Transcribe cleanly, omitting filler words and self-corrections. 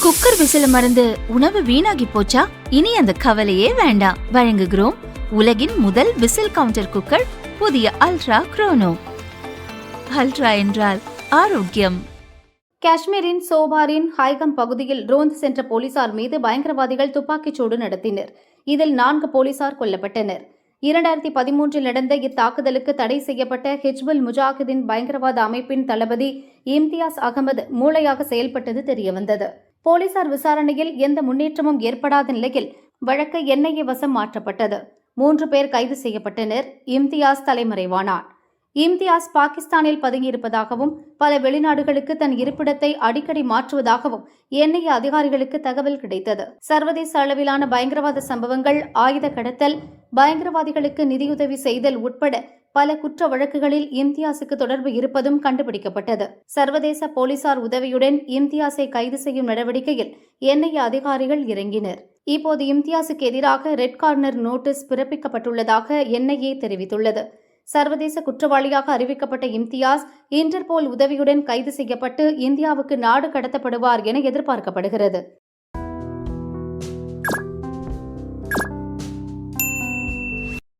Cooker விசில மறந்து உணவு வீணாகி போச்சா? இனி அந்த கவலையே வேண்டாம். வழங்குகிறோம் உலகின் முதல் விசில் கவுண்டர் குக்கர், புதிய அல்ட்ரா குரோனோ. அல்ட்ரா என்றால் ஆரோக்கியம். காஷ்மீரின் சோபாரின் ஹைகம் பகுதியில் ரோந்து சென்ற போலீசார் மீது பயங்கரவாதிகள் துப்பாக்கிச்சூடு நடத்தினர். இதில் 4 போலீசார் கொல்லப்பட்டனர். 2013 நடந்த இத்தாக்குதலுக்கு தடை செய்யப்பட்ட ஹிஜ்புல் முஜாஹிதீன் பயங்கரவாத அமைப்பின் தளபதி இம்தியாஸ் அகமது மூளையாக செயல்பட்டது தெரியவந்தது. போலீசார் விசாரணையில் எந்த முன்னேற்றமும் ஏற்படாத நிலையில் வழக்கு என்ஐஏ வசம் மாற்றப்பட்டது. 3 பேர் கைது செய்யப்பட்டனர். இம்தியாஸ் தலைமறைவானார். இம்தியாஸ் பாகிஸ்தானில் பதுங்கியிருப்பதாகவும் பல வெளிநாடுகளுக்கு தன் இருப்பிடத்தை அடிக்கடி மாற்றுவதாகவும் என்ஐஏ அதிகாரிகளுக்கு தகவல் கிடைத்தது. சர்வதேச அளவிலான பயங்கரவாத சம்பவங்கள், ஆயுத கடத்தல், பயங்கரவாதிகளுக்கு நிதியுதவி செய்தல் உட்பட பல குற்ற வழக்குகளில் இம்தியாஸுக்கு தொடர்பு இருப்பதும் கண்டுபிடிக்கப்பட்டது. சர்வதேச போலீசார் உதவியுடன் இம்தியாஸை கைது செய்யும் நடவடிக்கையில் என்ஐஏ அதிகாரிகள் இறங்கினர். இப்போது இம்தியாஸுக்கு எதிராக ரெட் கார்னர் நோட்டீஸ் பிறப்பிக்கப்பட்டுள்ளதாக என்ஐஏ தெரிவித்துள்ளது. சர்வதேச குற்றவாளியாக அறிவிக்கப்பட்ட இம்தியாஸ் இன்டர்போல் உதவியுடன் கைது செய்யப்பட்டு இந்தியாவுக்கு நாடு கடத்தப்படுவார் என எதிர்பார்க்கப்படுகிறது.